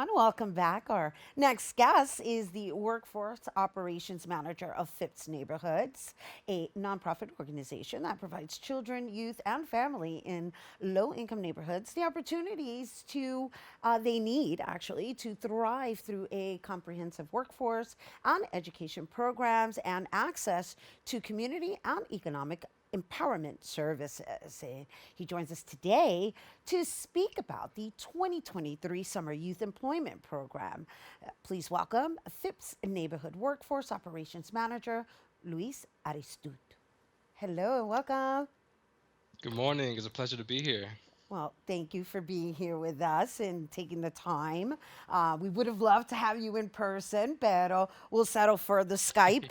everyone. Welcome back. Our next guest is the Workforce Operations Manager of Phipps Neighborhoods, a nonprofit organization that provides children, youth, and family in low income neighborhoods the opportunities they need actually to thrive through a comprehensive workforce and education programs and access to community and economic empowerment services. He joins us today to speak about the 2023 Summer Youth Employment Program. Please welcome Phipps Neighborhood Workforce Operations Manager, Luis Aristud. Hello and welcome. Good morning. It's a pleasure to be here. Well, thank you for being here with us and taking the time. We would have loved to have you in person, but we'll settle for the Skype.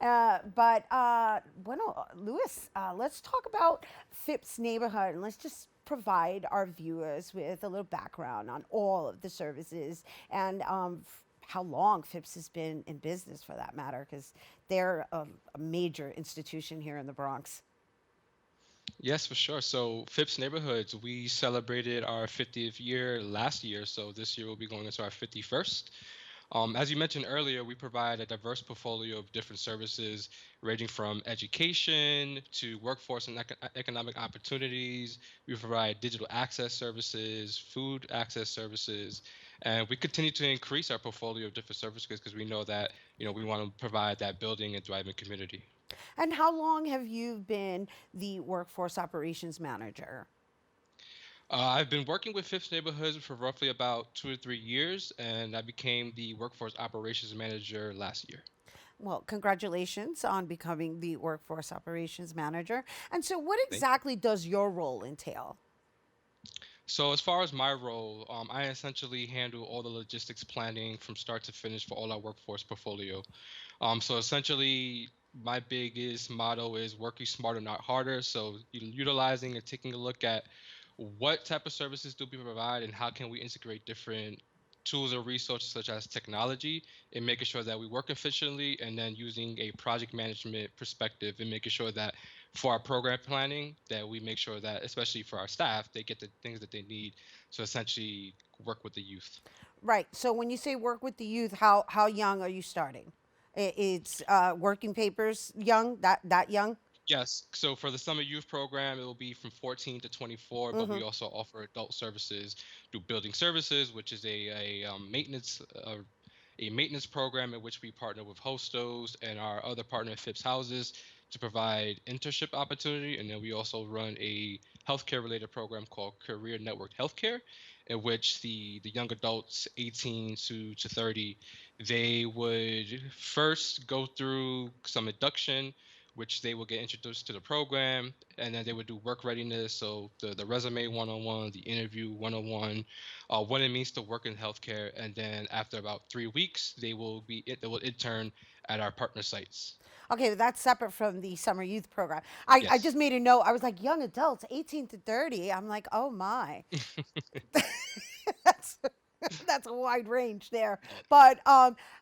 Bueno, Luis, let's talk about Phipps neighborhood and let's just provide our viewers with a little background on all of the services and how long Phipps has been in business for that matter, because they're a major institution here in the Bronx. Yes, for sure. So, Phipps Neighborhoods, we celebrated our 50th year last year. So, this year we'll be going into our 51st. As you mentioned earlier, we provide a diverse portfolio of different services ranging from education to workforce and economic opportunities. We provide digital access services, food access services, and we continue to increase our portfolio of different services because we know that, we want to provide that building and thriving community. And how long have you been the workforce operations manager? I've been working with Phipps Neighborhoods for roughly about 2 to 3 years, and I became the workforce operations manager last year. Well, congratulations on becoming the workforce operations manager. And so, what Thank you. exactly does your role entail? So, as far as my role, I essentially handle all the logistics planning from start to finish for all our workforce portfolio. So, essentially, my biggest motto is working smarter, not harder. So, utilizing and taking a look at what type of services do we provide and how can we integrate different tools or resources such as technology and making sure that we work efficiently, and then using a project management perspective and making sure that for our program planning that we make sure that, especially for our staff, they get the things that they need to essentially work with the youth. Right. So, when you say work with the youth, how young are you starting? It's working papers young, that young? Yes. So for the summer youth program, it will be from 14 to 24, but we also offer adult services through building services, which is a maintenance program in which we partner with hostos and our other partner Phipps houses to provide internship opportunity. And then we also run a healthcare related program called Career Network Healthcare, in which the young adults 18 to 30, they would first go through some induction, which they will get introduced to the program, and then they would do work readiness. So the resume 101, the interview 101, what it means to work in healthcare, and then after about 3 weeks, they will intern at our partner sites. Okay, that's separate from the summer youth program. I Yes. just made a note. I was like, young adults, 18 to 30. I'm like, oh my. that's that's a wide range there. But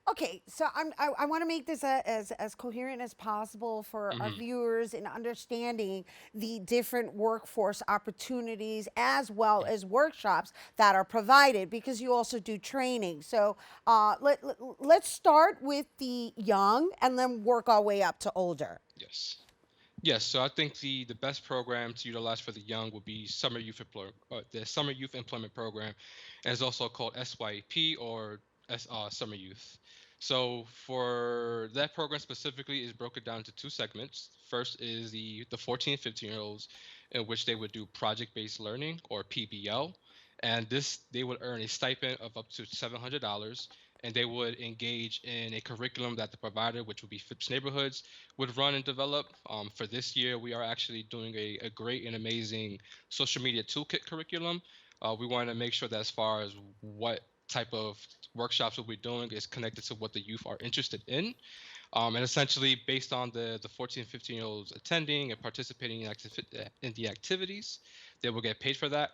okay, so I want to make this as coherent as possible for our Mhm. viewers in understanding the different workforce opportunities as well as workshops that are provided because you also do training. So let's start with the young and then work our way up to older. Yes. Yes, so I think the best program to utilize for the young would be the Summer Youth Employment Program, and it's also called SYP or Summer Youth. So for that program specifically is broken down into two segments. First is the 14 and 15-year-olds, in which they would do project-based learning or PBL, and this they would earn a stipend of up to $700, and they would engage in a curriculum that the provider, which would be Phipps Neighborhoods, would run and develop. For this year, we are actually doing a great and amazing social media toolkit curriculum. We want to make sure that as far as what type of workshops we'll be doing is connected to what the youth are interested in. And essentially, based on the 14 and 15-year-olds attending and participating in the activities, they will get paid for that.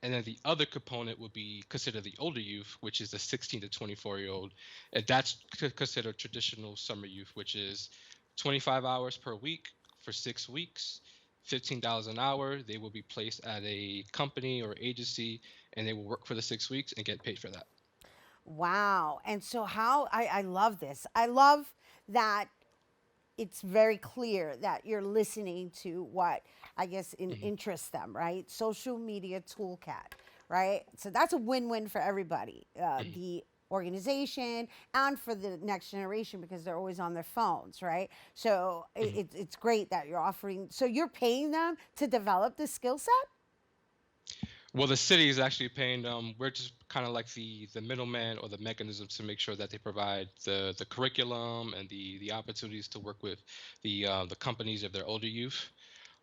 And then the other component would be considered the older youth, which is the 16 to 24-year-old. And that's considered traditional summer youth, which is 25 hours per week for 6 weeks, $15 an hour. They will be placed at a company or agency, and they will work for the 6 weeks and get paid for that. Wow. And so, how I love this. I love that it's very clear that you're listening to what I guess Hmm. interests them, right? Social media toolkit, right? So that's a win-win for everybody, Hmm. the organization and for the next generation because they're always on their phones, right? So Hmm. it's great that you're offering. So you're paying them to develop this skill set. Well, the city is actually paying them. We're just kind of like the middleman or the mechanism to make sure that they provide the curriculum and the opportunities to work with the companies of their older youth.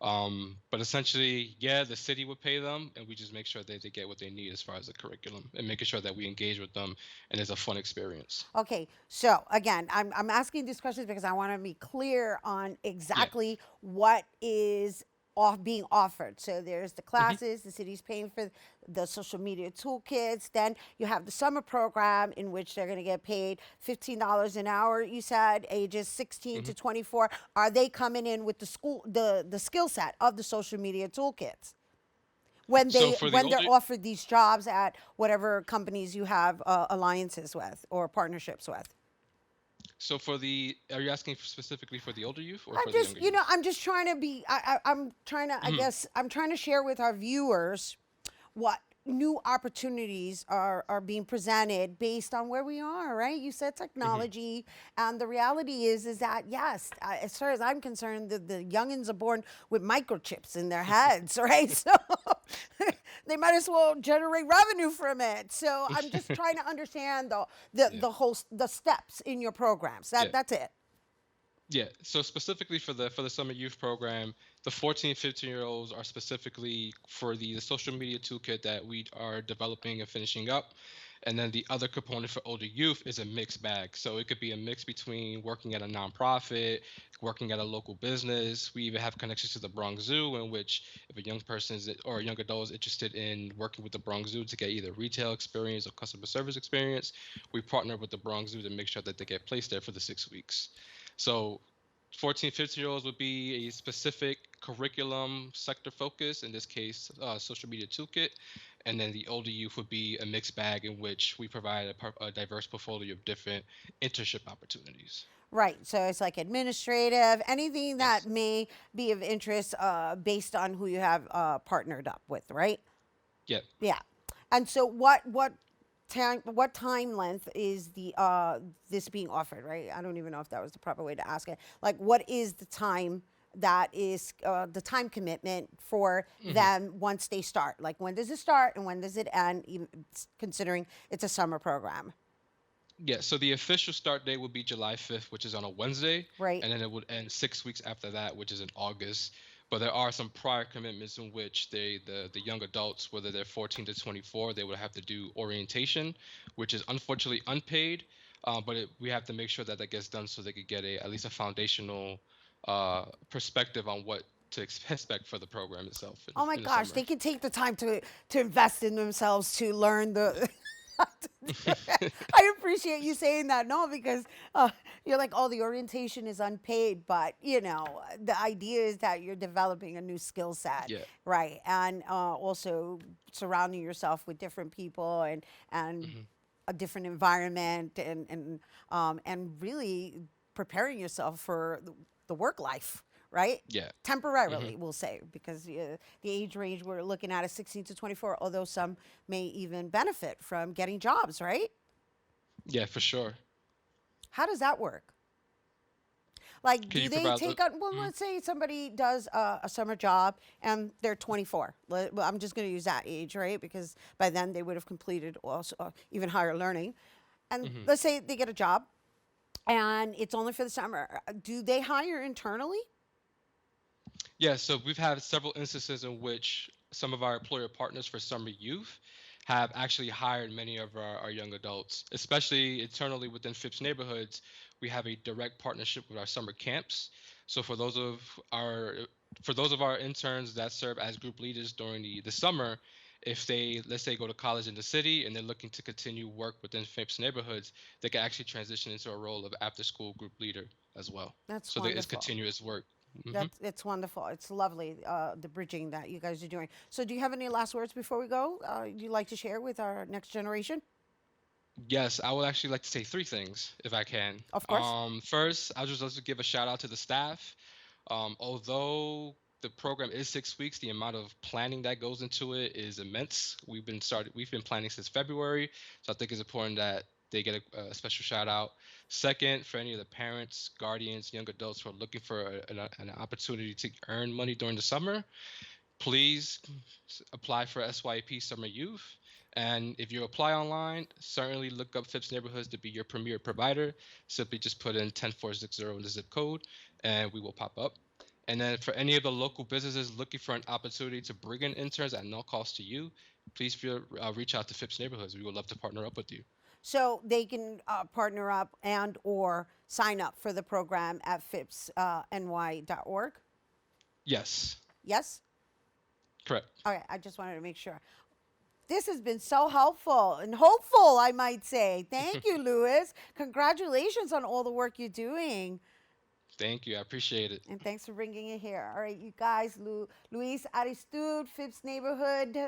But essentially, yeah, the city would pay them, and we just make sure that they get what they need as far as the curriculum and making sure that we engage with them and it's a fun experience. Okay, so again, I'm asking these questions because I want to be clear on Yeah. exactly what is being offered. So there's the Hmm. classes, the city's paying for the social media toolkits. Then you have the summer program in which they're going to get paid $15 an hour. You said ages 16 Hmm. to 24. Are they coming in with the school the skill set of the social media toolkits? When So they for the when older, they're offered these jobs at whatever companies you have alliances with or partnerships with. so for the, are you asking specifically for the older youth or I'm for the just, younger youth? I'm just trying to be, I'm trying to, I Mhm. guess, I'm trying to share with our viewers what new opportunities are being presented based on where we are, right? You said Mhm. technology, and the reality is that yes, as far as I'm concerned, the youngins are born with microchips in their heads, right? So they might as well generate revenue from it. So I'm just trying to understand Yeah. the whole the steps in your programs. Yeah. That's it. Yeah. So specifically for the summer youth program, the 14, 15-year-olds are specifically for the social media toolkit that we are developing and finishing up. And then the other component for older youth is a mixed bag. So it could be a mix between working at a nonprofit, working at a local business. We even have connections to the Bronx Zoo, in which if a young person is or a young adult is interested in working with the Bronx Zoo to get either retail experience or customer service experience, we partner with the Bronx Zoo to make sure that they get placed there for the 6 weeks. So 14, 15-year-olds would be a specific curriculum sector focus, in this case, social media toolkit. And then the older youth would be a mixed bag in which we provide a diverse portfolio of different internship opportunities. Right. So it's like administrative, anything that Yes. may be of interest based on who you have partnered up with, right? Yeah. Yeah. And so what time length is the this being offered, right? I don't even know if that was the proper way to ask it. Like what is the time that is the time commitment for Hmm. them once they start? Like when does it start and when does it end, even considering it's a summer program, Yeah. So the official start date would be July 5th, which is on a Wednesday, right? and then it would end 6 weeks after that, which is in August. But there are some prior commitments in which the young adults, whether they're 14 to 24, they would have to do orientation, which is unfortunately unpaid. We have to make sure that that gets done so they could get at least a foundational perspective on what to expect for the program itself Oh my in the gosh, summer. they can take the time to invest in themselves to learn the. I appreciate you saying that. No, because you're like, oh, the orientation is unpaid, but the idea is that you're developing a new skill set, Yeah. right? And also surrounding yourself with different people and Hmm. a different environment and really preparing yourself for the work life, right? Yeah. Hmm. Temporarily, we'll say, because the age range we're looking at is 16 to 24, although some may even benefit from getting jobs, right? Yeah, for sure. How does that work? Like, Could do you they provide? take on, well, Mhm. let's say somebody does a summer job and they're 24. Well, I'm just going to use that age, right? Because by then they would have completed also even higher learning. And Mhm. let's say they get a job and it's only for the summer. Do they hire internally? Yeah, so we've had several instances in which some of our employer partners for summer youth have actually hired many of our young adults, especially internally within Phipps neighborhoods. We have a direct partnership with our summer camps. So our for those of our interns that serve as group leaders during the summer, if they, let's say, go to college in the city and they're looking to continue work within Phipps neighborhoods, they can actually transition into a role of after school group leader as well. That's So there is wonderful. continuous work. Hmm. That's it's wonderful. It's lovely, the bridging that you guys are doing. So, do you have any last words before we go? You'd like to share with our next generation? Yes, I would actually like to say three things if I can. Of course. First, I just like to give a shout out to the staff. Although the program is 6 weeks, the amount of planning that goes into it is immense. We've been planning since February, so I think it's important that they get a special shout out. Second, for any of the parents, guardians, young adults who are looking for an opportunity to earn money during the summer, please apply for SYP Summer Youth. And if you apply online, certainly look up Phipps Neighborhoods to be your premier provider. Simply just put in 10460 in the zip code and we will pop up. And then for any of the local businesses looking for an opportunity to bring in interns at no cost to you, please reach out to Phipps Neighborhoods. We would love to partner up with you. So they can partner up and or sign up for the program at phippsny.org. Yes, Yes. correct. Okay. I just wanted to make sure. This has been so helpful and hopeful, I might say. Thank you, Louis. Congratulations on all the work you're doing. Thank you. I appreciate it. And thanks for bringing it here. All right, you guys, Luis Aristud, Phipps Neighborhoods,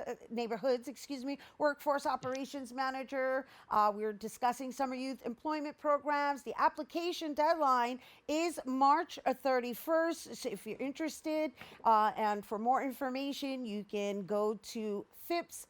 Workforce Operations Manager. We're discussing summer youth employment programs. The application deadline is March 31st. So if you're interested, and for more information, you can go to phippsny.org.